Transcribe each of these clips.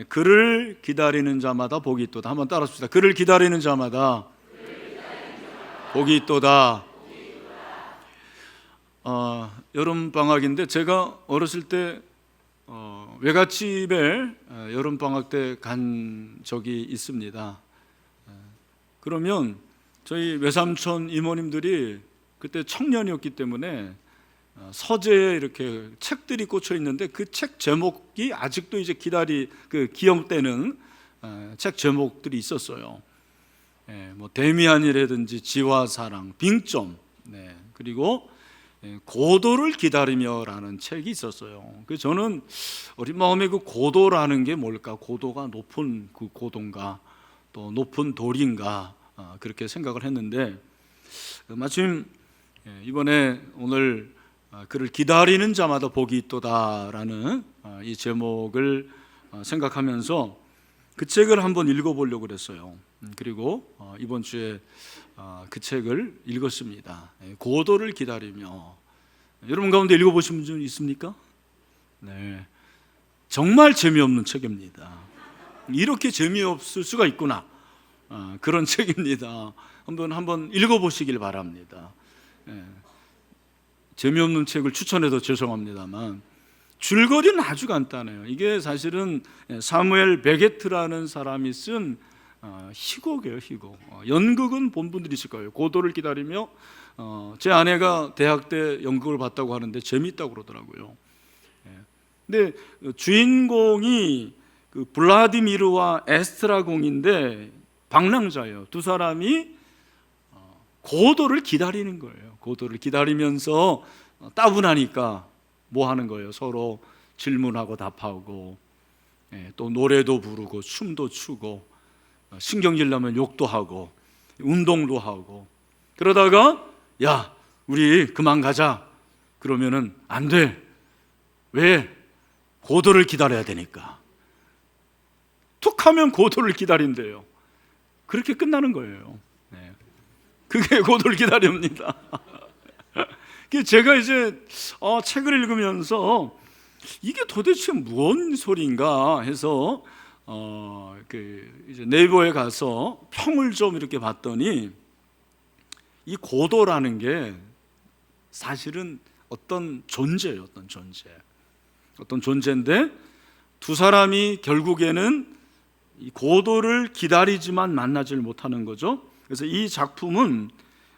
그를 기다리는 자마다 복이 있도다. 한번 따라합시다. 그를 기다리는 자마다 복이 있도다. 여름방학인데 제가 어렸을 때 외갓집에 여름방학 때 간 적이 있습니다. 그러면 저희 외삼촌 이모님들이 그때 청년이었기 때문에 서재에 이렇게 책들이 꽂혀 있는데 그 책 제목이 아직도 이제 기억되는 책 제목들이 있었어요. 뭐 데미안이라든지 지와 사랑, 빙점, 그리고 고도를 기다리며라는 책이 있었어요. 그래서 저는 어린 마음에 그 고도라는 게 뭘까? 고도가 높은 그 고도인가? 또 높은 돌인가? 그렇게 생각을 했는데 마침 이번에 오늘 그를 기다리는 자마다 복이 있도다라는 이 제목을 생각하면서 그 책을 한번 읽어보려고 그랬어요. 그리고 이번 주에 그 책을 읽었습니다. 고도를 기다리며. 여러분 가운데 읽어보신 분 있습니까? 네, 정말 재미없는 책입니다. 이렇게 재미없을 수가 있구나, 그런 책입니다. 한번 읽어보시길 바랍니다. 재미없는 책을 추천해도 죄송합니다만 줄거리는 아주 간단해요. 이게 사실은 사무엘 베게트라는 사람이 쓴 희곡이에요. 희곡. 연극은 본 분들이 있을 거예요. 고도를 기다리며. 제 아내가 대학 때 연극을 봤다고 하는데 재미있다고 그러더라고요. 근데 주인공이 그 블라디미르와 에스트라 공인데 방랑자예요. 두 사람이 고도를 기다리는 거예요. 고도를 기다리면서 따분하니까 뭐 하는 거예요? 서로 질문하고 답하고, 또 노래도 부르고 춤도 추고, 신경질 나면 욕도 하고 운동도 하고. 그러다가 야, 우리 그만 가자 그러면은 안 돼. 왜? 고도를 기다려야 되니까. 툭 하면 고도를 기다린대요. 그렇게 끝나는 거예요. 그게 고도를 기다립니다. 제가 이제 책을 읽으면서 이게 도대체 무슨 소리인가 해서 이제 네이버에 가서 평을 좀 이렇게 봤더니 이 고도라는 게 사실은 어떤 존재예요. 어떤 존재인데 두 사람이 결국에는 이 고도를 기다리지만 만나질 못하는 거죠. 그래서 이 작품은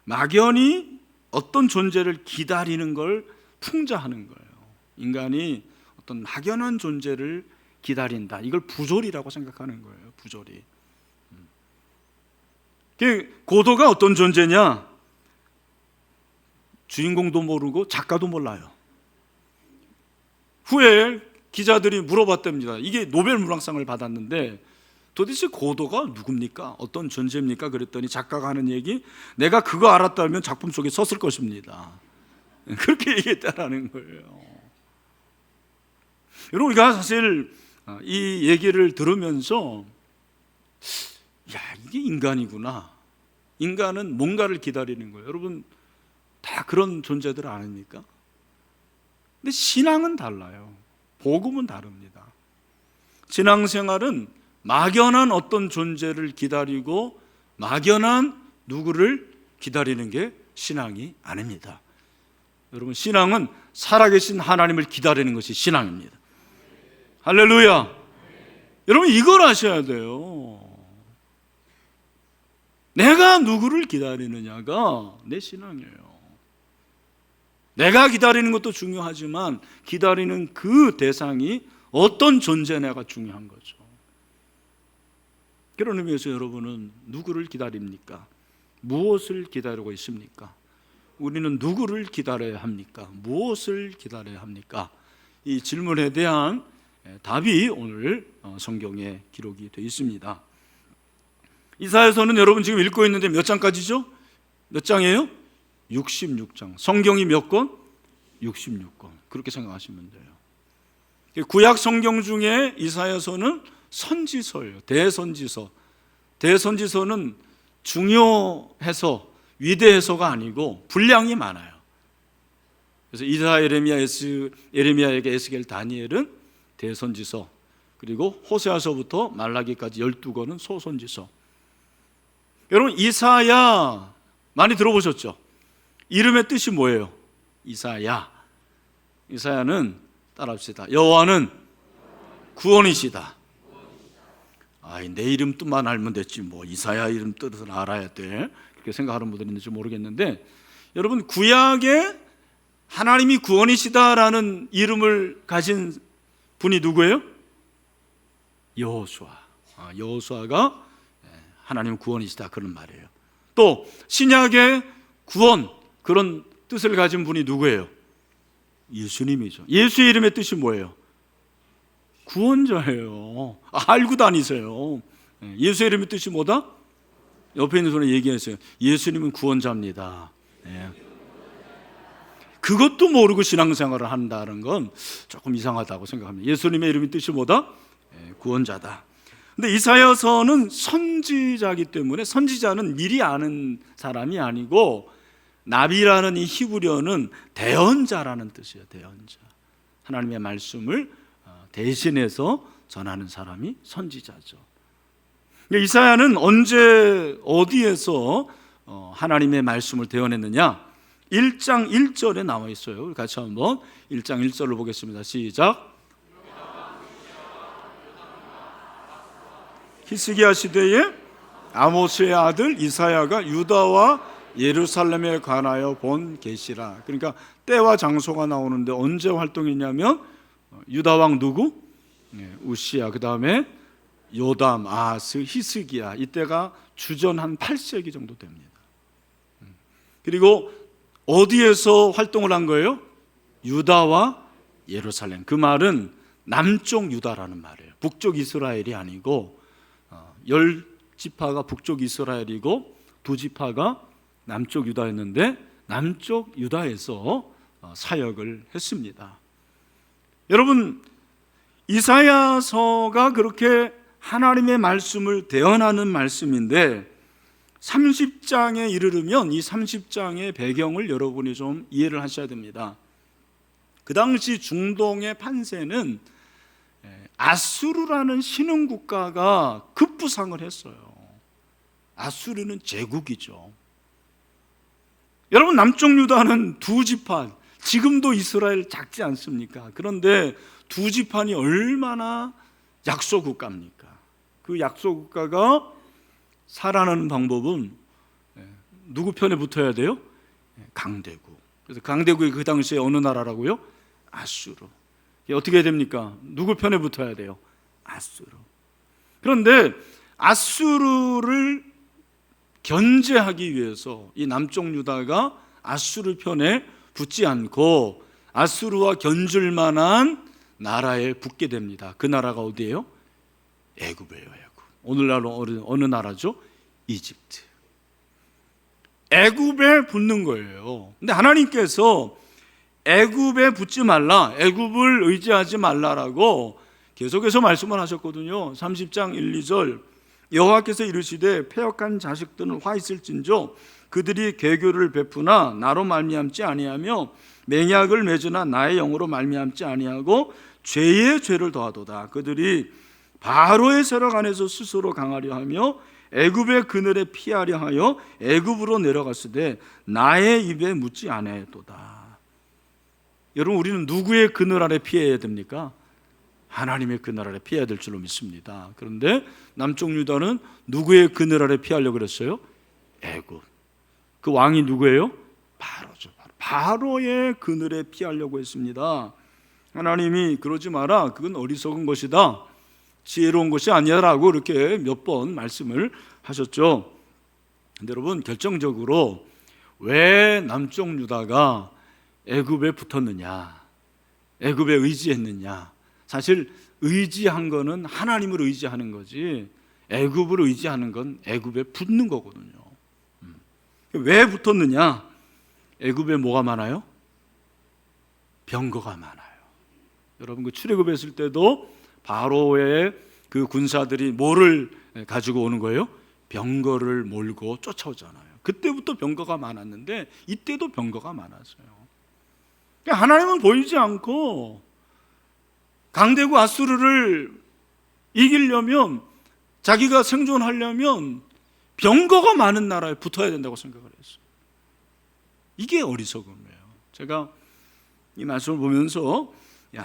막연히 어떤 존재를 기다리는 걸 풍자하는 거예요. 인간이 어떤 막연한 존재를 기다린다. 이걸 부조리라고 생각하는 거예요. 부조리. 고도가 어떤 존재냐? 주인공도 모르고 작가도 몰라요. 후에 기자들이 물어봤답니다. 이게 노벨 문학상을 받았는데 도대체 고도가 누굽니까? 어떤 존재입니까? 그랬더니 작가가 하는 얘기, 내가 그거 알았다면 작품 속에 썼을 것입니다. 그렇게 얘기했다라는 거예요. 여러분, 우리가 사실 이 얘기를 들으면서 야, 이게 인간이구나. 인간은 뭔가를 기다리는 거예요. 여러분 다 그런 존재들 아닙니까? 근데 신앙은 달라요. 복음은 다릅니다. 신앙생활은 막연한 어떤 존재를 기다리고 막연한 누구를 기다리는 게 신앙이 아닙니다. 여러분, 신앙은 살아계신 하나님을 기다리는 것이 신앙입니다. 할렐루야. 여러분, 이걸 아셔야 돼요. 내가 누구를 기다리느냐가 내 신앙이에요. 내가 기다리는 것도 중요하지만 기다리는 그 대상이 어떤 존재냐가 중요한 거죠. 그런 의미에서 여러분은 누구를 기다립니까? 무엇을 기다리고 있습니까? 우리는 누구를 기다려야 합니까? 무엇을 기다려야 합니까? 이 질문에 대한 답이 오늘 성경에 기록이 되어 있습니다. 이사야서는 여러분 지금 읽고 있는데 몇 장까지죠? 몇 장이에요? 66장. 성경이 몇 권? 66권. 그렇게 생각하시면 돼요. 구약 성경 중에 이사야서는 선지서예요. 대선지서. 대선지서는 중요해서 위대해서가 아니고 분량이 많아요. 그래서 이사야, 예레미야에게 에스겔, 다니엘은 대선지서, 그리고 호세아서부터 말라기까지 12권은 소선지서. 여러분, 이사야 많이 들어보셨죠? 이름의 뜻이 뭐예요? 이사야. 이사야는 따라합시다. 여호와는 구원이시다. 내 이름 뜻만 알면 됐지 뭐 이사야 이름 뜻을 알아야 돼, 그렇게 생각하는 분들이 있는지 모르겠는데, 여러분, 구약에 하나님이 구원이시다라는 이름을 가진 분이 누구예요? 여호수아. 여호수아가 하나님 구원이시다 그런 말이에요. 또 신약의 구원 그런 뜻을 가진 분이 누구예요? 예수님이죠. 예수의 이름의 뜻이 뭐예요? 구원자예요. 알고 다니세요. 예수의 이름의 뜻이 뭐다? 옆에 있는 분이 얘기했어요. 예수님은 구원자입니다. 그것도 모르고 신앙생활을 한다는 건 조금 이상하다고 생각합니다. 예수님의 이름의 뜻이 뭐다? 구원자다. 근데 이사야서는 선지자이기 때문에, 선지자는 미리 아는 사람이 아니고 나비라는 이 히브리어는 대언자라는 뜻이에요. 대언자. 하나님의 말씀을 대신해서 전하는 사람이 선지자죠. 이사야는 언제 어디에서 하나님의 말씀을 대언했느냐? 1장 1절에 나와 있어요. 같이 한번 1장 1절을 보겠습니다. 시작. 히스기야 시대에 아모스의 아들 이사야가 유다와 예루살렘에 관하여 본 계시라. 그러니까 때와 장소가 나오는데 언제 활동했냐면 유다 왕 누구? 우시야, 그 다음에 요담, 아하스, 히스기야, 이때가 주전 한 8세기 정도 됩니다. 그리고 어디에서 활동을 한 거예요? 유다와 예루살렘. 그 말은 남쪽 유다라는 말이에요. 북쪽 이스라엘이 아니고 10지파가 북쪽 이스라엘이고 2지파가 남쪽 유다였는데 남쪽 유다에서 사역을 했습니다. 여러분, 이사야서가 그렇게 하나님의 말씀을 대언하는 말씀인데 30장에 이르르면 이 30장의 배경을 여러분이 좀 이해를 하셔야 됩니다. 그 당시 중동의 판세는 아수르라는 신흥국가가 급부상을 했어요. 아수르는 제국이죠. 여러분, 남쪽 유다는 2지파, 지금도 이스라엘 작지 않습니까? 그런데 2지파니 얼마나 약소국가입니까? 그 약소국가가 살아나는 방법은 누구 편에 붙어야 돼요? 강대국. 그래서 강대국이 그 당시에 어느 나라라고요? 아수르. 어떻게 해야 됩니까? 누구 편에 붙어야 돼요? 아수르. 그런데 아수르를 견제하기 위해서 이 남쪽 유다가 아수르 편에 붙지 않고 아수르와 견줄 만한 나라에 붙게 됩니다. 그 나라가 어디예요? 애굽이에요. 애굽. 오늘날 어느 나라죠? 이집트. 애굽에 붙는 거예요. 근데 하나님께서 애굽에 붙지 말라, 애굽을 의지하지 말라라고 계속해서 말씀을 하셨거든요. 30장 1, 2절 여호와께서 이르시되 패역한 자식들은 화 있을진저 그들이 개교를 베푸나 나로 말미암지 아니하며 맹약을 맺으나 나의 영으로 말미암지 아니하고 죄의 죄를 더하도다. 그들이 바로의 세력 안에서 스스로 강하려 하며 애굽의 그늘에 피하려 하여 애굽으로 내려갔으되 나의 입에 묻지 아니하도다. 여러분, 우리는 누구의 그늘 아래 피해야 됩니까? 하나님의 그늘 아래 피해야 될 줄로 믿습니다. 그런데 남쪽 유다는 누구의 그늘 아래 피하려고 그랬어요? 애굽. 그 왕이 누구예요? 바로죠. 바로의 그늘에 피하려고 했습니다. 하나님이 그러지 마라, 그건 어리석은 것이다, 지혜로운 것이 아니야라고 이렇게 몇 번 말씀을 하셨죠. 근데 여러분, 결정적으로 왜 남쪽 유다가 애굽에 붙었느냐, 애굽에 의지했느냐? 사실 의지한 거는 하나님을 의지하는 거지 애굽을 의지하는 건 애굽에 붙는 거거든요. 왜 붙었느냐? 애굽에 뭐가 많아요? 병거가 많아요. 여러분, 그 출애굽했을 때도 바로의 그 군사들이 뭐를 가지고 오는 거예요? 병거를 몰고 쫓아오잖아요. 그때부터 병거가 많았는데 이때도 병거가 많았어요. 하나님은 보이지 않고 강대국 아수르를 이기려면, 자기가 생존하려면 병거가 많은 나라에 붙어야 된다고 생각을 했어요. 이게 어리석음이에요. 제가 이 말씀을 보면서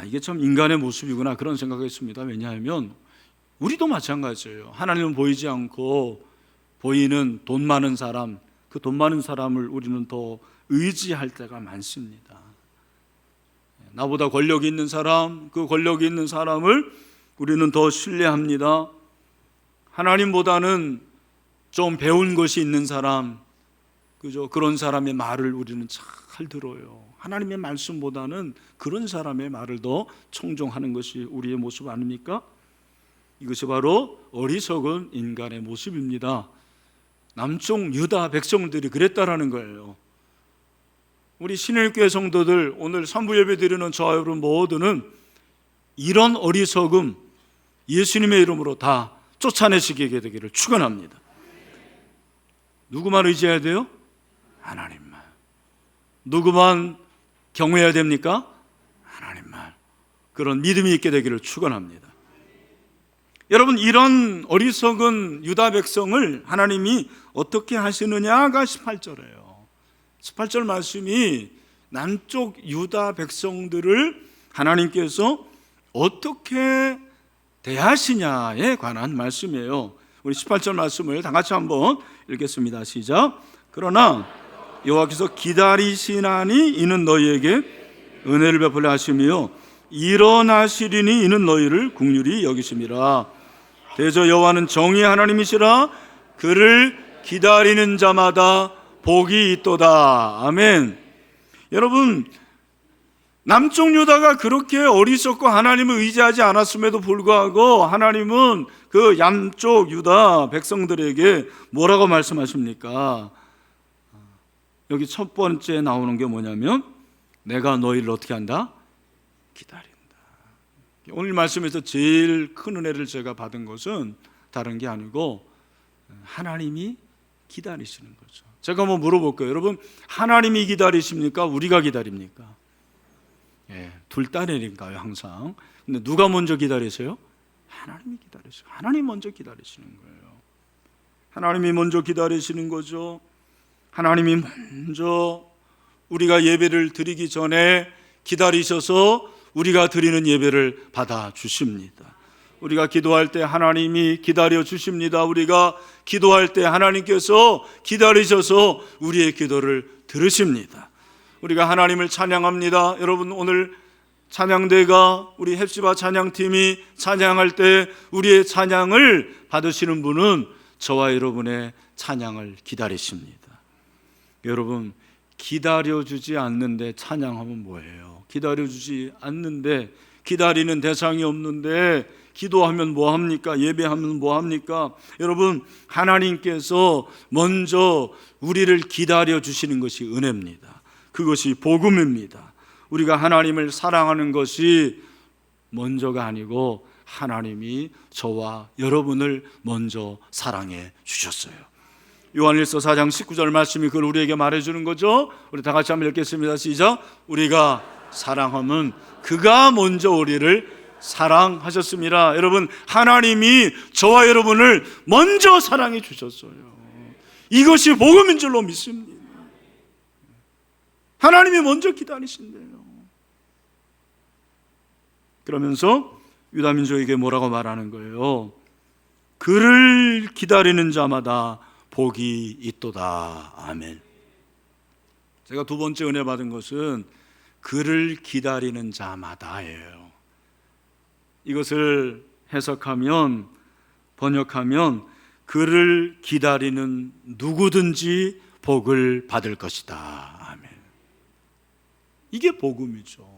이게 참 인간의 모습이구나 그런 생각을 했습니다. 왜냐하면 우리도 마찬가지예요. 하나님은 보이지 않고 보이는 돈 많은 사람, 그 돈 많은 사람을 우리는 더 의지할 때가 많습니다. 나보다 권력이 있는 사람, 그 권력이 있는 사람을 우리는 더 신뢰합니다. 하나님보다는 좀 배운 것이 있는 사람, 그죠? 그런 사람의 말을 우리는 잘 들어요. 하나님의 말씀보다는 그런 사람의 말을 더 청종하는 것이 우리의 모습 아닙니까? 이것이 바로 어리석은 인간의 모습입니다. 남쪽 유다 백성들이 그랬다라는 거예요. 우리 신일교회 성도들, 오늘 산부 예배 드리는 저와 여러분 모두는 이런 어리석음 예수님의 이름으로 다 쫓아내시게 되기를 축원합니다. 누구만 의지해야 돼요? 하나님만. 누구만 경외해야 됩니까? 하나님만. 그런 믿음이 있게 되기를 축원합니다. 여러분, 이런 어리석은 유다 백성을 하나님이 어떻게 하시느냐가 18절이에요. 18절 말씀이 남쪽 유다 백성들을 하나님께서 어떻게 대하시냐에 관한 말씀이에요. 우리 18절 말씀을 다 같이 한번 읽겠습니다. 시작. 그러나 여호와께서 기다리시나니 이는 너희에게 은혜를 베풀려 하시며 일어나시리니 이는 너희를 긍휼히 여기심이라. 대저 여호와는 정의의 하나님이시라. 그를 기다리는 자마다 복이 있도다. 아멘. 여러분, 남쪽 유다가 그렇게 어리석고 하나님을 의지하지 않았음에도 불구하고 하나님은 그 남쪽 유다 백성들에게 뭐라고 말씀하십니까? 여기 첫 번째 나오는 게 뭐냐면 내가 너희를 어떻게 한다? 기다린다. 오늘 말씀에서 제일 큰 은혜를 제가 받은 것은 다른 게 아니고 하나님이 기다리시는 거죠. 제가 한번 물어볼게요. 여러분, 하나님이 기다리십니까? 우리가 기다립니까? 둘 다니까요 항상. 근데 누가 먼저 기다리세요? 하나님이 기다리세요. 하나님 먼저 기다리시는 거예요. 하나님이 먼저 기다리시는 거죠. 하나님이 먼저 우리가 예배를 드리기 전에 기다리셔서 우리가 드리는 예배를 받아 주십니다. 우리가 기도할 때 하나님이 기다려 주십니다. 우리가 기도할 때 하나님께서 기다리셔서 우리의 기도를 들으십니다. 우리가 하나님을 찬양합니다. 여러분, 오늘 찬양대가 우리 헵시바 찬양팀이 찬양할 때 우리의 찬양을 받으시는 분은 저와 여러분의 찬양을 기다리십니다. 여러분, 기다려주지 않는데 찬양하면 뭐예요? 기다려주지 않는데, 기다리는 대상이 없는데 기도하면 뭐합니까? 예배하면 뭐합니까? 여러분, 하나님께서 먼저 우리를 기다려주시는 것이 은혜입니다. 그것이 복음입니다. 우리가 하나님을 사랑하는 것이 먼저가 아니고 하나님이 저와 여러분을 먼저 사랑해 주셨어요. 요한일서 4장 19절 말씀이 그걸 우리에게 말해주는 거죠. 우리 다 같이 한번 읽겠습니다. 시작. 우리가 사랑하면 그가 먼저 우리를 사랑하셨습니다. 여러분, 하나님이 저와 여러분을 먼저 사랑해 주셨어요. 이것이 복음인 줄로 믿습니다. 하나님이 먼저 기다리신대요. 그러면서 유다민족에게 뭐라고 말하는 거예요? 그를 기다리는 자마다 복이 있도다. 아멘. 제가 두 번째 은혜 받은 것은 그를 기다리는 자마다예요. 이것을 해석하면, 번역하면 그를 기다리는 누구든지 복을 받을 것이다. 아멘. 이게 복음이죠.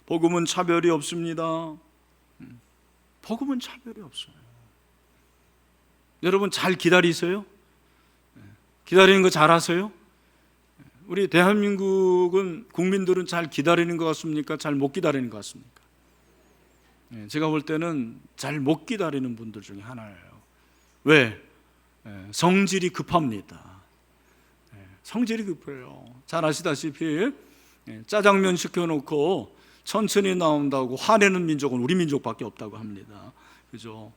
복음은 차별이 없습니다. 복음은 차별이 없어요. 여러분, 잘 기다리세요? 기다리는 거 잘하세요? 우리 대한민국은 국민들은 잘 기다리는 것 같습니까? 잘 못 기다리는 것 같습니까? 제가 볼 때는 잘 못 기다리는 분들 중에 하나예요. 왜? 성질이 급합니다. 성질이 급해요. 잘 아시다시피 짜장면 시켜놓고 천천히 나온다고 화내는 민족은 우리 민족밖에 없다고 합니다. 그죠?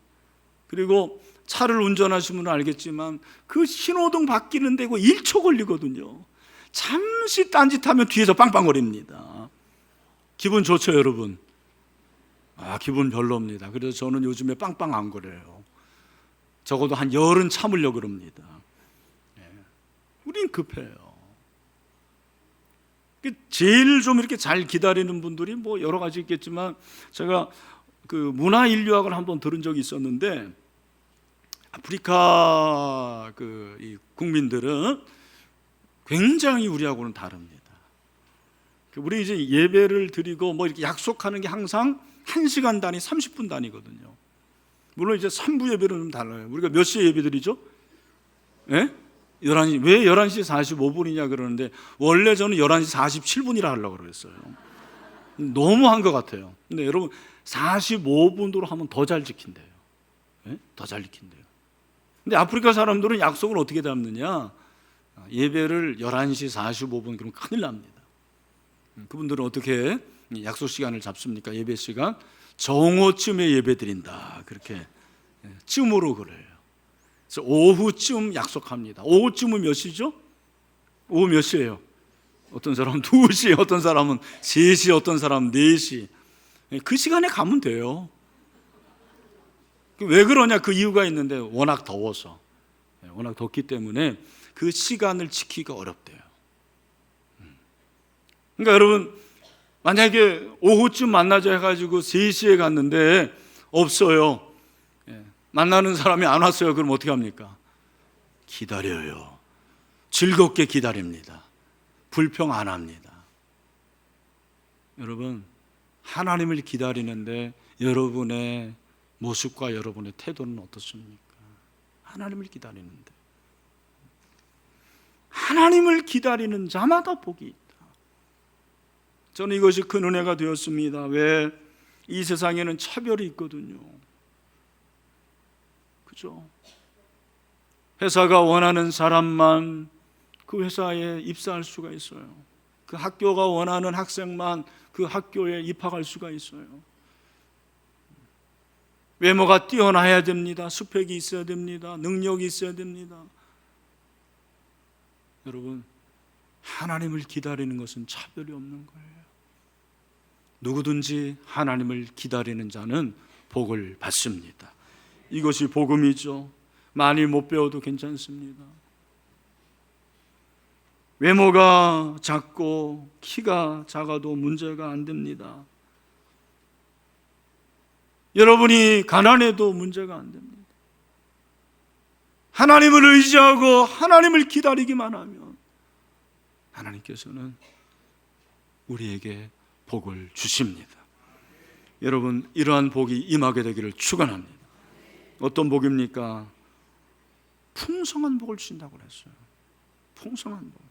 그리고 차를 운전하시면 알겠지만 그 신호등 바뀌는데 1초 걸리거든요. 잠시 딴짓하면 뒤에서 빵빵거립니다. 기분 좋죠, 여러분? 기분 별로입니다. 그래서 저는 요즘에 빵빵 안 거려요. 적어도 한 열은 참으려고 그럽니다. 우린 급해요. 제일 좀 이렇게 잘 기다리는 분들이 뭐 여러 가지 있겠지만, 제가 그 문화 인류학을 한번 들은 적이 있었는데, 아프리카 이 국민들은 굉장히 우리하고는 다릅니다. 우리 이제 예배를 드리고 뭐 이렇게 약속하는 게 항상 1시간 단위, 30분 단위거든요. 물론 이제 3부 예배는 좀 달라요. 우리가 몇 시에 예배 드리죠? 예? 11시. 왜 11시 45분이냐 그러는데, 원래 저는 11시 47분이라 하려고 그랬어요. 너무 한 것 같아요. 근데 여러분 45분으로 하면 더 잘 지킨대요. 예? 더 잘 지킨대요. 근데 아프리카 사람들은 약속을 어떻게 잡느냐? 예배를 11시 45분, 그럼 큰일 납니다. 그분들은 어떻게 약속 시간을 잡습니까? 예배 시간 정오쯤에 예배 드린다, 그렇게 쯤으로 그래요. 그래서 오후쯤 약속합니다. 오후쯤은 몇 시죠? 오후 몇 시예요? 어떤 사람은 2시, 어떤 사람은 3시, 어떤 사람은 4시. 그 시간에 가면 돼요. 왜 그러냐? 그 이유가 있는데, 워낙 더워서, 워낙 덥기 때문에 그 시간을 지키기가 어렵대요. 그러니까 여러분, 만약에 오후쯤 만나자 해가지고 3시에 갔는데 없어요. 만나는 사람이 안 왔어요. 그럼 어떻게 합니까? 기다려요. 즐겁게 기다립니다. 불평 안 합니다. 여러분, 하나님을 기다리는데 여러분의 모습과 여러분의 태도는 어떻습니까? 하나님을 기다리는데, 하나님을 기다리는 자마다 복이 있다. 저는 이것이 큰 은혜가 되었습니다. 왜? 이 세상에는 차별이 있거든요. 그죠? 회사가 원하는 사람만 그 회사에 입사할 수가 있어요. 그 학교가 원하는 학생만 그 학교에 입학할 수가 있어요. 외모가 뛰어나야 됩니다. 스펙이 있어야 됩니다. 능력이 있어야 됩니다. 여러분, 하나님을 기다리는 것은 차별이 없는 거예요. 누구든지 하나님을 기다리는 자는 복을 받습니다. 이것이 복음이죠. 많이 못 배워도 괜찮습니다. 외모가 작고 키가 작아도 문제가 안 됩니다. 여러분이 가난해도 문제가 안 됩니다. 하나님을 의지하고 하나님을 기다리기만 하면 하나님께서는 우리에게 복을 주십니다. 여러분, 이러한 복이 임하게 되기를 축원합니다. 어떤 복입니까? 풍성한 복을 주신다고 그랬어요. 풍성한 복.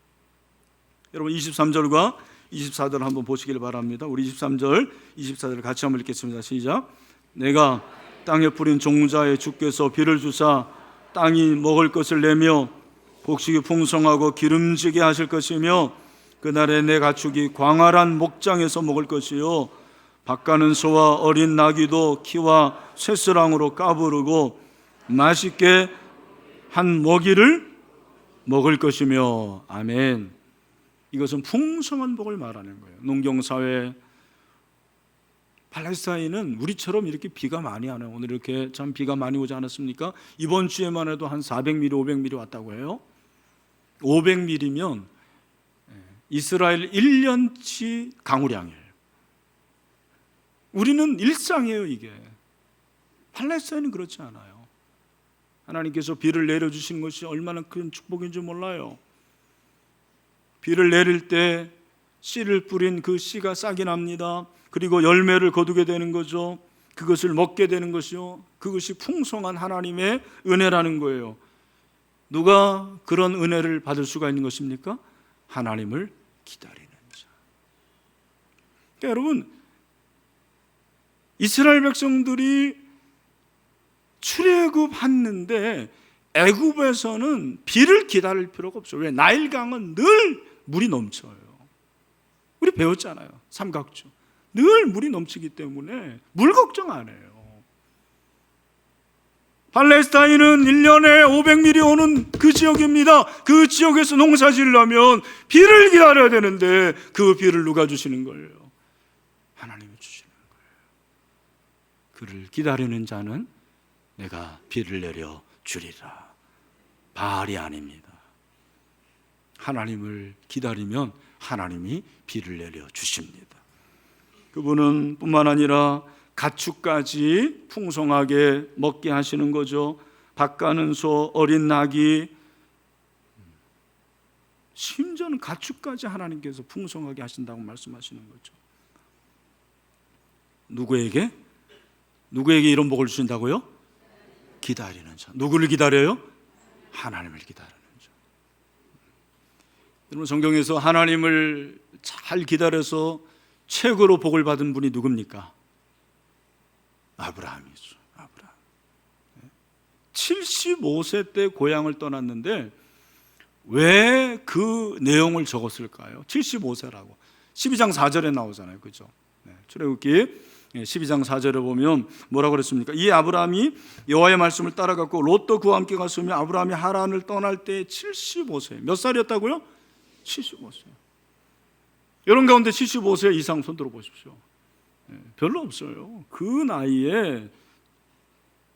여러분, 23절과 24절 한번 보시길 바랍니다. 우리 23절, 24절 같이 한번 읽겠습니다. 시작. 내가 땅에 뿌린 종자에 주께서 비를 주사 땅이 먹을 것을 내며 곡식이 풍성하고 기름지게 하실 것이며, 그날에 내 가축이 광활한 목장에서 먹을 것이요 밭가는 소와 어린 나귀도 키와 쇠스랑으로 까부르고 맛있게 한 먹이를 먹을 것이며. 아멘. 이것은 풍성한 복을 말하는 거예요. 농경사회, 팔레스타인은 우리처럼 이렇게 비가 많이 안 와요. 오늘 이렇게 참 비가 많이 오지 않았습니까? 이번 주에만 해도 한 400mm, 500mm 왔다고 해요. 500mm면 이스라엘 1년치 강우량이에요. 우리는 일상이에요, 이게. 팔레스타인은 그렇지 않아요. 하나님께서 비를 내려주신 것이 얼마나 큰 축복인지 몰라요. 비를 내릴 때 씨를 뿌린 그 씨가 싹이 납니다. 그리고 열매를 거두게 되는 거죠. 그것을 먹게 되는 것이요, 그것이 풍성한 하나님의 은혜라는 거예요. 누가 그런 은혜를 받을 수가 있는 것입니까? 하나님을 기다리는 자. 그러니까 여러분, 이스라엘 백성들이 출애굽했는데 애굽에서는 비를 기다릴 필요가 없어요. 왜? 나일강은 늘 물이 넘쳐요. 우리 배웠잖아요. 삼각주. 늘 물이 넘치기 때문에 물 걱정 안 해요. 팔레스타인은 1년에 500mm 오는 그 지역입니다. 그 지역에서 농사 지으려면 비를 기다려야 되는데 그 비를 누가 주시는 거예요? 하나님이 주시는 거예요. 그를 기다리는 자는 내가 비를 내려 주리라. 바알이 아닙니다. 하나님을 기다리면 하나님이 비를 내려 주십니다. 그분은 뿐만 아니라 가축까지 풍성하게 먹게 하시는 거죠. 밥 가는 소, 어린 낙이, 심지어는 가축까지 하나님께서 풍성하게 하신다고 말씀하시는 거죠. 누구에게 이런 복을 주신다고요? 기다리는 자. 누구를 기다려요? 하나님을 기다리는 자. 여러분, 성경에서 하나님을 잘 기다려서 최고로 복을 받은 분이 누굽니까? 아브라함이죠. 아브라함. 75세 때 고향을 떠났는데 왜 그 내용을 적었을까요? 75세라고 12장 4절에 나오잖아요. 그죠? 출애굽기 12장 4절에 보면 뭐라고 그랬습니까? 이 아브라함이 여호와의 말씀을 따라갔고 롯도 그와 함께 갔으며 아브라함이 하란을 떠날 때 75세. 몇 살이었다고요? 75세. 여러분 가운데 75세 이상 손 들어 보십시오. 별로 없어요. 그 나이에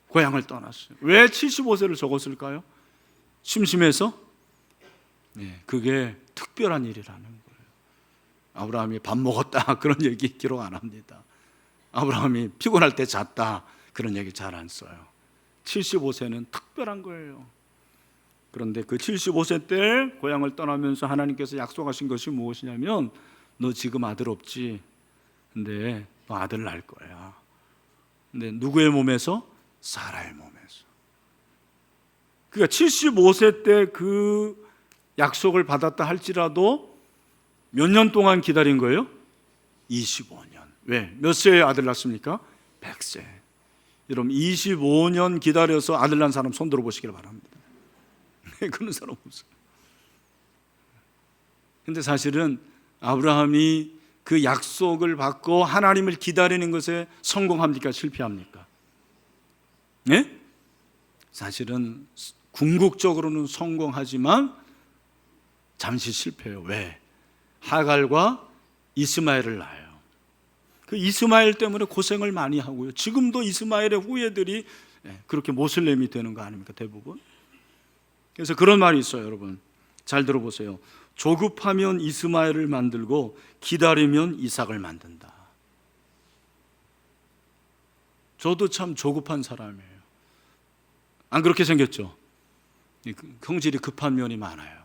고향을 떠났어요. 왜 75세를 적었을까요? 심심해서? 그게 특별한 일이라는 거예요. 아브라함이 밥 먹었다 그런 얘기 기록 안 합니다. 아브라함이 피곤할 때 잤다 그런 얘기 잘 안 써요. 75세는 특별한 거예요. 그런데 그 75세 때 고향을 떠나면서 하나님께서 약속하신 것이 무엇이냐면 너 지금 아들 없지? 근데 너 아들 낳을 거야. 근데 누구의 몸에서? 사라의 몸에서. 그러니까 75세 때 그 약속을 받았다 할지라도 몇 년 동안 기다린 거예요? 25년. 왜? 몇 세에 아들 낳습니까? 100세. 여러분 25년 기다려서 아들 낳은 사람 손 들어보시길 바랍니다. 그런 사람 없어요. 근데 사실은 아브라함이 그 약속을 받고 하나님을 기다리는 것에 성공합니까? 실패합니까? 네? 사실은 궁극적으로는 성공하지만 잠시 실패해요. 왜? 하갈과 이스마엘을 낳아요. 그 이스마엘 때문에 고생을 많이 하고요. 지금도 이스마엘의 후예들이 그렇게 모슬렘이 되는 거 아닙니까? 대부분. 그래서 그런 말이 있어요. 여러분 잘 들어보세요. 조급하면 이스마엘을 만들고 기다리면 이삭을 만든다. 저도 참 조급한 사람이에요. 안 그렇게 생겼죠? 성질이 급한 면이 많아요.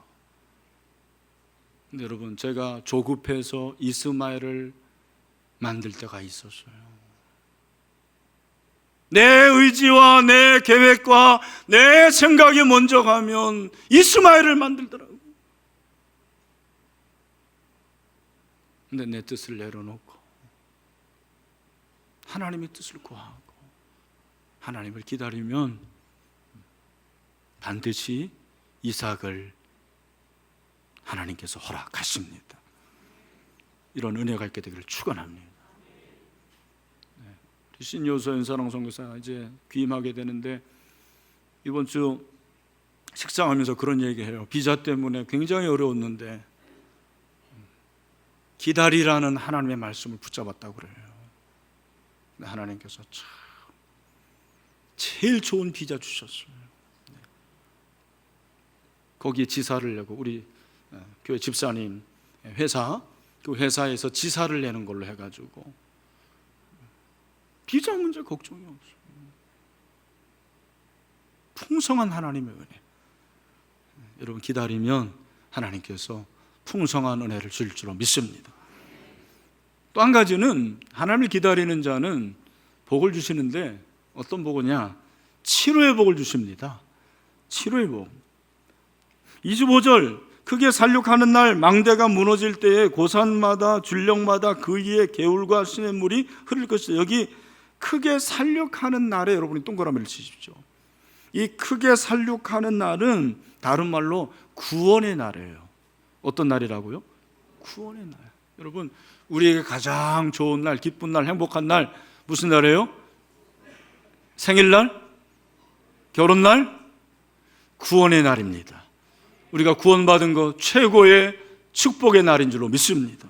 근데 여러분 제가 조급해서 이스마엘을 만들 때가 있었어요. 내 의지와 내 계획과 내 생각이 먼저 가면 이스마엘을 만들더라고요. 근데 내 뜻을 내려놓고 하나님의 뜻을 구하고 하나님을 기다리면 반드시 이삭을 하나님께서 허락하십니다. 이런 은혜가 있게 되기를 축원합니다. 신요소 연사랑 선교사 이제 귀임하게 되는데 이번 주 식사하면서 그런 얘기해요. 비자 때문에 굉장히 어려웠는데 기다리라는 하나님의 말씀을 붙잡았다고 그래요. 하나님께서 참 제일 좋은 비자 주셨어요. 거기에 지사를 내고 우리 교회 집사님 회사 그 회사에서 지사를 내는 걸로 해가지고 비자 문제 걱정이 없어요. 풍성한 하나님의 은혜. 여러분 기다리면 하나님께서 풍성한 은혜를 줄 줄로 믿습니다. 또 한 가지는 하나님을 기다리는 자는 복을 주시는데 어떤 복이냐? 치료의 복을 주십니다. 치료의 복. 25절 크게 살육하는 날 망대가 무너질 때에 고산마다 줄령마다 그 위에 개울과 시냇물이 흐를 것이다. 여기 크게 살육하는 날에 여러분이 동그라미를 치십시오. 이 크게 살육하는 날은 다른 말로 구원의 날이에요. 어떤 날이라고요? 구원의 날. 여러분, 우리에게 가장 좋은 날, 기쁜 날, 행복한 날 무슨 날이에요? 생일날? 결혼날? 구원의 날입니다. 우리가 구원받은 것 최고의 축복의 날인 줄로 믿습니다.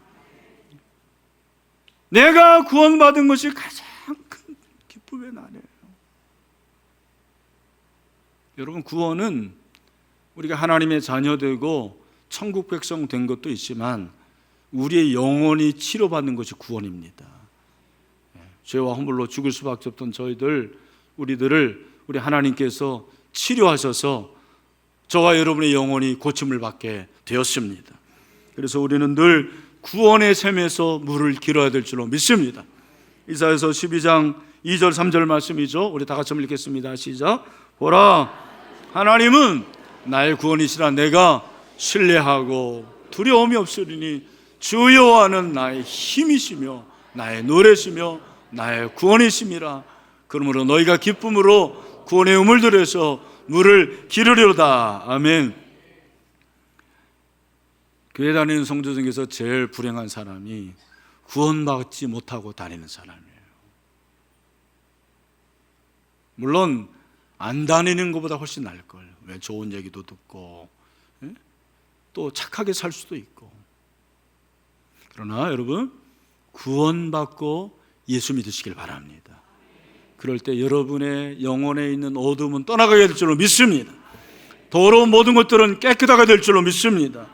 내가 구원받은 것이 가장 큰 기쁨의 날이에요. 여러분, 구원은 우리가 하나님의 자녀되고 천국 백성 된 것도 있지만 우리의 영혼이 치료받는 것이 구원입니다. 죄와 허물로 죽을 수밖에 없던 우리들을 우리 하나님께서 치료하셔서 저와 여러분의 영혼이 고침을 받게 되었습니다. 그래서 우리는 늘 구원의 샘에서 물을 길어야 될 줄로 믿습니다. 이사야서 12장 2절 3절 말씀이죠. 우리 다 같이 읽겠습니다. 시작. 보라, 하나님은 나의 구원이시라. 내가 신뢰하고 두려움이 없으리니 주 여호와는 나의 힘이시며 나의 노래시며 나의 구원이심이라. 그러므로 너희가 기쁨으로 구원의 우물들에서 물을 기르리로다. 아멘. 교회 다니는 성도 중에서 제일 불행한 사람이 구원받지 못하고 다니는 사람이에요. 물론 안 다니는 것보다 훨씬 나을 걸. 왜? 좋은 얘기도 듣고 또 착하게 살 수도 있고. 그러나 여러분, 구원받고 예수 믿으시길 바랍니다. 그럴 때 여러분의 영혼에 있는 어둠은 떠나가게 될 줄로 믿습니다. 더러운 모든 것들은 깨끗하게 될 줄로 믿습니다.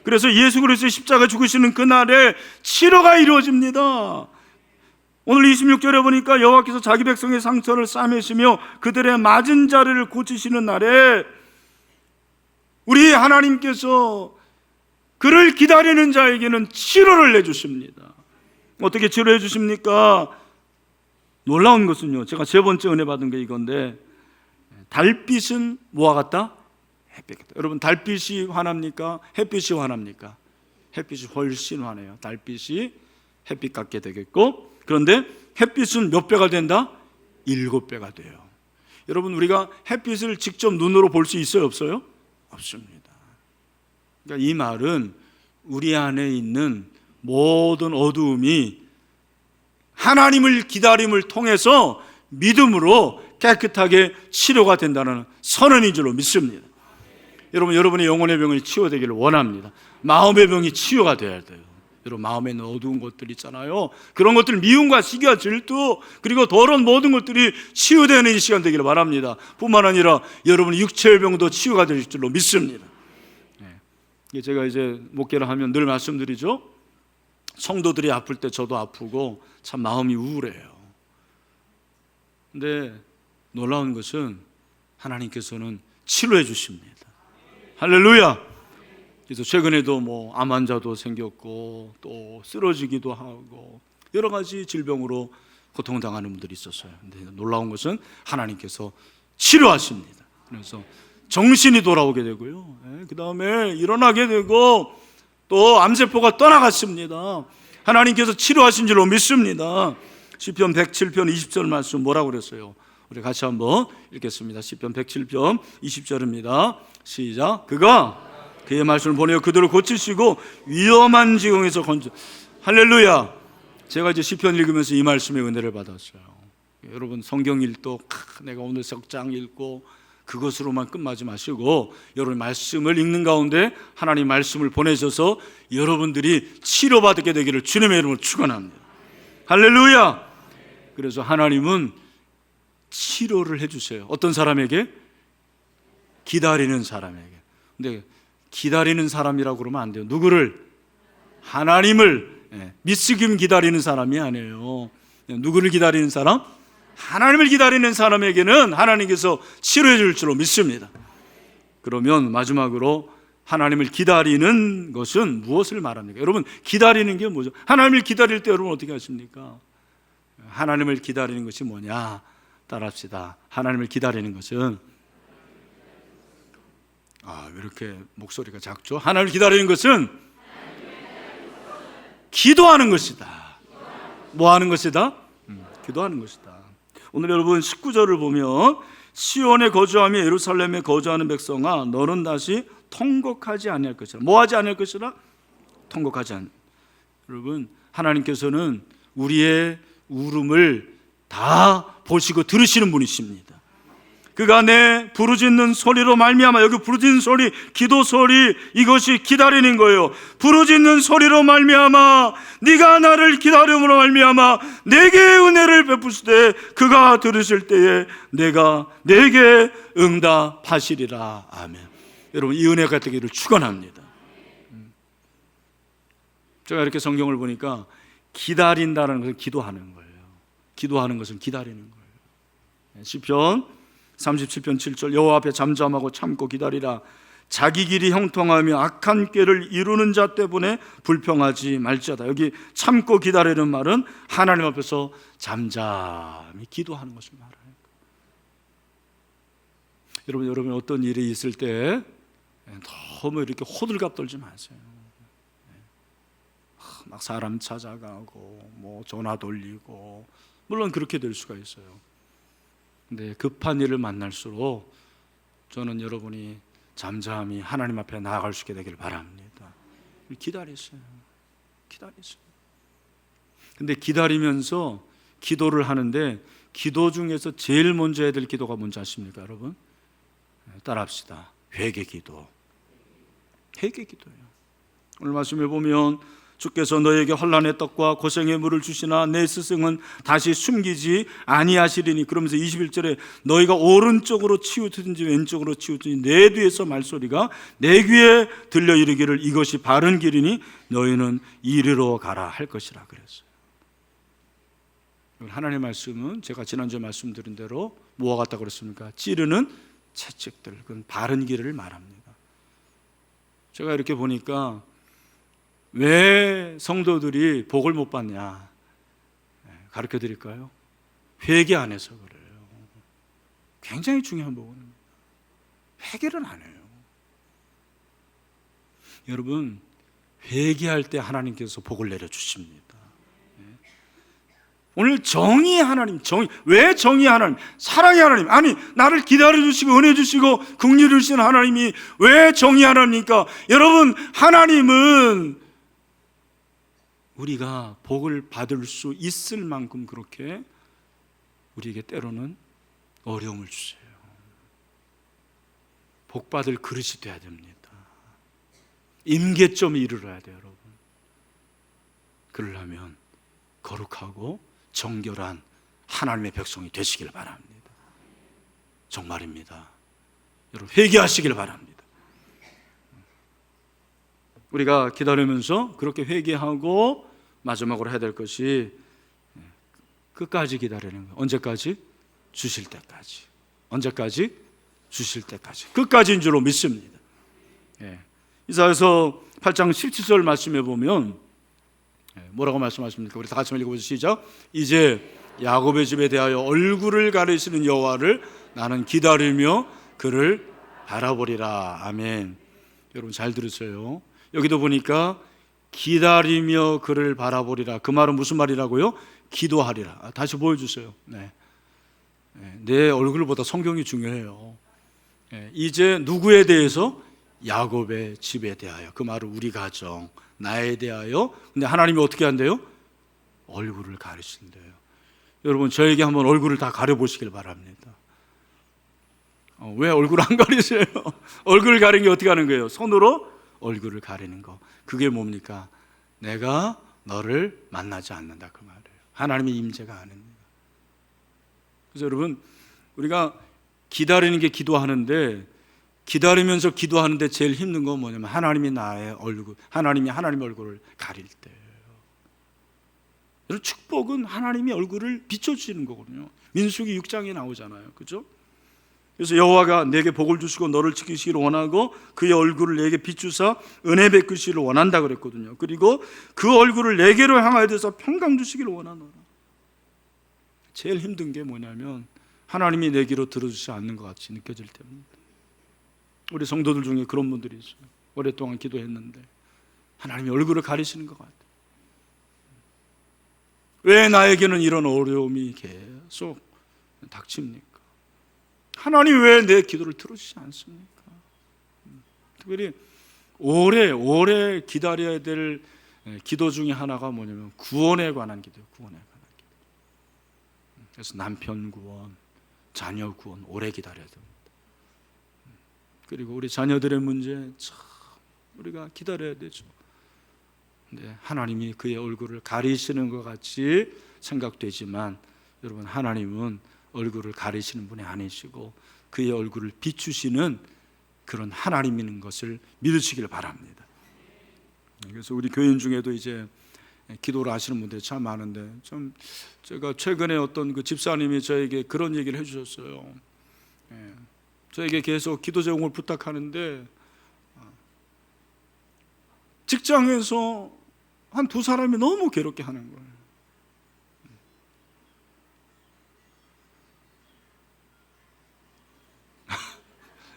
그래서 예수 그리스도의 십자가 죽으시는 그날에 치료가 이루어집니다. 오늘 26절에 보니까 여호와께서 자기 백성의 상처를 싸매시며 그들의 맞은 자리를 고치시는 날에 우리 하나님께서 그를 기다리는 자에게는 치료를 내주십니다. 어떻게 치료해 주십니까? 놀라운 것은요, 제가 세 번째 은혜 받은 게 이건데, 달빛은 뭐와 같다? 햇빛 같다. 여러분, 달빛이 화납니까? 햇빛이 화납니까? 햇빛이 훨씬 화내요. 달빛이 햇빛 같게 되겠고, 그런데 햇빛은 몇 배가 된다? 7배가 돼요. 여러분, 우리가 햇빛을 직접 눈으로 볼 수 있어요, 없어요? 없습니다. 그러니까 이 말은 우리 안에 있는 모든 어두움이 하나님을 기다림을 통해서 믿음으로 깨끗하게 치료가 된다는 선언인 줄로 믿습니다. 여러분, 여러분의 영혼의 병이 치유되기를 원합니다. 마음의 병이 치유가 돼야 돼요. 여러분, 마음에 있는 어두운 것들 있잖아요. 그런 것들, 미움과 시기와 질투, 그리고 더러운 모든 것들이 치유되는 이 시간 되기를 바랍니다. 뿐만 아니라 여러분의 육체의 병도 치유가 될 줄로 믿습니다. 제가 이제 목회를 하면 늘 말씀드리죠. 성도들이 아플 때 저도 아프고 참 마음이 우울해요. 근데 놀라운 것은 하나님께서는 치료해 주십니다. 할렐루야. 그래서 최근에도 암 환자도 생겼고 또 쓰러지기도 하고 여러 가지 질병으로 고통당하는 분들이 있었어요. 근데 놀라운 것은 하나님께서 치료하십니다. 그래서 정신이 돌아오게 되고요, 그 다음에 일어나게 되고 또 암세포가 떠나갔습니다. 하나님께서 치료하신 줄로 믿습니다. 시편 107편 20절 말씀 뭐라고 그랬어요? 우리 같이 한번 읽겠습니다. 시편 107편 20절입니다. 시작. 그가 그의 말씀을 보내어 그들을 고치시고 위험한 지경에서 건져. 할렐루야. 제가 이제 시편 읽으면서 이 말씀의 은혜를 받았어요. 여러분, 성경 읽도 내가 오늘 석장 읽고 그것으로만 끝마지 마시고 여러분 말씀을 읽는 가운데 하나님 말씀을 보내셔서 여러분들이 치료받게 되기를 주님의 이름으로 축원합니다. 할렐루야. 그래서 하나님은 치료를 해주세요. 어떤 사람에게? 기다리는 사람에게. 근데 기다리는 사람이라고 그러면 안 돼요. 누구를? 하나님을. 미스김 기다리는 사람이 아니에요. 누구를 기다리는 사람? 하나님을 기다리는 사람에게는 하나님께서 치료해 줄 줄로 믿습니다. 그러면 마지막으로 하나님을 기다리는 것은 무엇을 말합니까? 여러분, 기다리는 게 뭐죠? 하나님을 기다릴 때 여러분 어떻게 하십니까? 하나님을 기다리는 것이 뭐냐? 따라합시다. 하나님을 기다리는 것은, 왜 이렇게 목소리가 작죠? 하나님을 기다리는 것은 기도하는 것이다. 뭐 하는 것이다? 기도하는 것이다. 오늘 여러분 19절을 보면 시온에 거주하며 예루살렘에 거주하는 백성아, 너는 다시 통곡하지 아니할 것이라. 뭐 하지 않을 것이라? 통곡하지 않. 여러분, 하나님께서는 우리의 울음을 다 보시고 들으시는 분이십니다. 그가 내 부르짖는 소리로 말미암아, 여기 부르짖는 소리, 기도 소리, 이것이 기다리는 거예요. 부르짖는 소리로 말미암아 네가 나를 기다림으로 말미암아 내게 은혜를 베푸시되 그가 들으실 때에 내가 내게 응답하시리라. 아멘. 여러분, 이 은혜가 되기를 축원합니다. 제가 이렇게 성경을 보니까 기다린다는 것은 기도하는 거예요. 기도하는 것은 기다리는 거예요. 시편 37편 7절, 여호와 앞에 잠잠하고 참고 기다리라. 자기 길이 형통하며 악한 꾀를 이루는 자 때문에 불평하지 말지어다. 여기 참고 기다리는 말은 하나님 앞에서 잠잠히 기도하는 것을 말해요. 여러분 어떤 일이 있을 때 너무 이렇게 호들갑 떨지 마세요. 막 사람 찾아가고 뭐 전화 돌리고, 물론 그렇게 될 수가 있어요. 근데 급한 일을 만날수록 저는 여러분이 잠잠히 하나님 앞에 나아갈 수 있게 되기를 바랍니다. 기다리세요. 근데 기다리면서 기도를 하는데, 기도 중에서 제일 먼저 해야 될 기도가 뭔지 아십니까, 여러분? 따라합시다. 회개 기도예요. 오늘 말씀에 보면 주께서 너에게 환난의 떡과 고생의 물을 주시나 내 스승은 다시 숨기지 아니하시리니, 그러면서 21절에 너희가 오른쪽으로 치우든지 왼쪽으로 치우든지 내 뒤에서 말소리가 내 귀에 들려 이르기를 이것이 바른 길이니 너희는 이리로 가라 할 것이라 그랬어요. 하나님의 말씀은 제가 지난주에 말씀드린 대로 뭐와 같다 그랬습니까? 찌르는 채찍들, 그건 바른 길을 말합니다. 제가 이렇게 보니까 왜 성도들이 복을 못 받냐 가르쳐 드릴까요? 회개 안 해서 그래요. 굉장히 중요한 부분입니다. 회개를 안 해요. 여러분, 회개할 때 하나님께서 복을 내려주십니다. 오늘 정의의 하나님, 왜 정의의 하나님? 사랑의 하나님. 아니, 나를 기다려주시고 은혜 주시고 긍휼을 주시는 하나님이 왜 정의의 하나님입니까? 여러분, 하나님은 우리가 복을 받을 수 있을 만큼 그렇게 우리에게 때로는 어려움을 주세요. 복 받을 그릇이 돼야 됩니다. 임계점에 이르러야 돼요, 여러분. 그러려면 거룩하고 정결한 하나님의 백성이 되시길 바랍니다. 정말입니다. 여러분, 회개하시길 바랍니다. 우리가 기다리면서 그렇게 회개하고 마지막으로 해야 될 것이 끝까지 기다리는 거예요. 언제까지? 주실 때까지. 언제까지? 주실 때까지. 끝까지인 줄로 믿습니다. 이사야서 8장 17절 말씀해 보면 뭐라고 말씀하십니까? 우리 다 같이 읽어보시죠. 시작. 이제 야곱의 집에 대하여 얼굴을 가리시는 여호와를 나는 기다리며 그를 바라보리라. 아멘. 여러분 잘 들으세요. 여기도 보니까 기다리며 그를 바라보리라. 그 말은 무슨 말이라고요? 기도하리라. 다시 보여주세요. 내 얼굴보다 성경이 중요해요. 이제 누구에 대해서? 야곱의 집에 대하여. 그 말은 우리 가정, 나에 대하여. 근데 하나님이 어떻게 한대요? 얼굴을 가리신대요. 여러분, 저에게 한번 얼굴을 다 가려보시길 바랍니다. 왜 얼굴 안 가리세요? 얼굴을 가리는 게 어떻게 하는 거예요? 손으로 얼굴을 가리는 거. 그게 뭡니까? 내가 너를 만나지 않는다, 그 말이에요. 하나님의 임재가 아닙니다. 그래서 여러분, 우리가 기다리는 게 기도하는데, 기다리면서 기도하는데 제일 힘든 건 뭐냐면 하나님이 나의 얼굴, 하나님이 하나님의 얼굴을 가릴 때예요. 여러분, 축복은 하나님이 얼굴을 비춰주시는 거거든요. 민수기 6장에 나오잖아요, 그렇죠? 그래서 여호와가 내게 복을 주시고 너를 지키시기를 원하고 그의 얼굴을 내게 비추사 은혜 베푸시기를 원한다 그랬거든요. 그리고 그 얼굴을 내게로 향하여 대서 평강 주시기를 원하노라. 제일 힘든 게 뭐냐면 하나님이 내 귀로 들어주지 않는 것 같이 느껴질 때입니다. 우리 성도들 중에 그런 분들이 있어요. 오랫동안 기도했는데 하나님이 얼굴을 가리시는 것 같아요. 왜 나에게는 이런 어려움이 계속 닥칩니까? 하나님 왜 내 기도를 들어주지 않습니까? 특별히 오래 기다려야 될 기도 중에 하나가 뭐냐면 구원에 관한 기도예요. 구원에 관한 기도. 그래서 남편 구원, 자녀 구원 오래 기다려야 됩니다. 그리고 우리 자녀들의 문제 참 우리가 기다려야 되죠. 근데 하나님이 그의 얼굴을 가리시는 것 같이 생각되지만 여러분, 하나님은 얼굴을 가리시는 분이 아니시고 그의 얼굴을 비추시는 그런 하나님인 것을 믿으시길 바랍니다. 그래서 우리 교인 중에도 이제 기도를 하시는 분들이 참 많은데, 좀 제가 최근에 어떤 그 집사님이 저에게 그런 얘기를 해주셨어요. 저에게 계속 기도 제공을 부탁하는데 직장에서 한 두 사람이 너무 괴롭게 하는 거예요.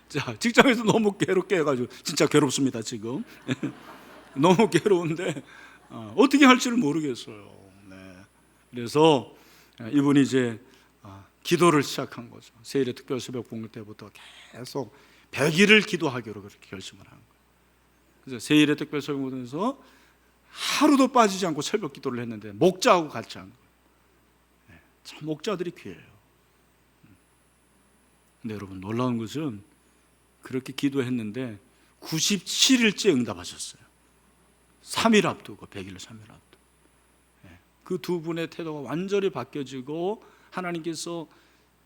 자, 직장에서 너무 괴롭게 해가지고 진짜 괴롭습니다 지금. 너무 괴로운데 어떻게 할지를 모르겠어요. 네. 그래서 이분이 이제 기도를 시작한 거죠. 세일의 특별 새벽 봉헌 때부터 계속 100일을 기도하기로 그렇게 결심을 한 거예요. 그래서 세일의 특별 새벽 봉헌에서 하루도 빠지지 않고 새벽 기도를 했는데 목자하고 같이 한 거예요. 네. 참 목자들이 귀해요. 근데 여러분, 놀라운 것은 그렇게 기도했는데 97일째 응답하셨어요. 3일 앞두고, 100일 3일 앞두고. 그 두 분의 태도가 완전히 바뀌어지고 하나님께서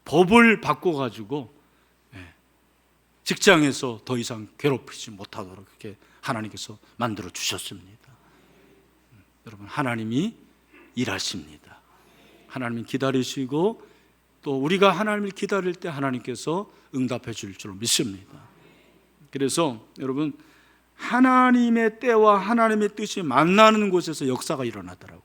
법을 바꿔가지고 직장에서 더 이상 괴롭히지 못하도록 그렇게 하나님께서 만들어 주셨습니다. 여러분, 하나님이 일하십니다. 하나님이 기다리시고 또 우리가 하나님을 기다릴 때 하나님께서 응답해 줄 줄 믿습니다. 그래서 여러분, 하나님의 때와 하나님의 뜻이 만나는 곳에서 역사가 일어나더라고요.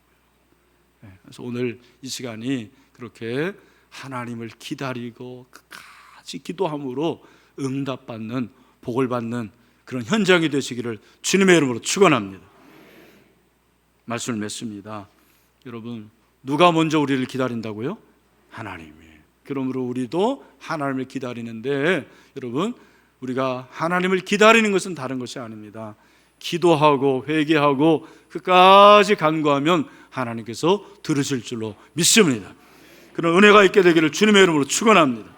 그래서 오늘 이 시간이 그렇게 하나님을 기다리고 끝까지 기도함으로 응답받는, 복을 받는 그런 현장이 되시기를 주님의 이름으로 축원합니다. 말씀을 맺습니다. 여러분, 누가 먼저 우리를 기다린다고요? 하나님이. 그러므로 우리도 하나님을 기다리는데, 여러분, 우리가 하나님을 기다리는 것은 다른 것이 아닙니다. 기도하고 회개하고 끝까지 간구하면 하나님께서 들으실 줄로 믿습니다. 그런 은혜가 있게 되기를 주님의 이름으로 축원합니다.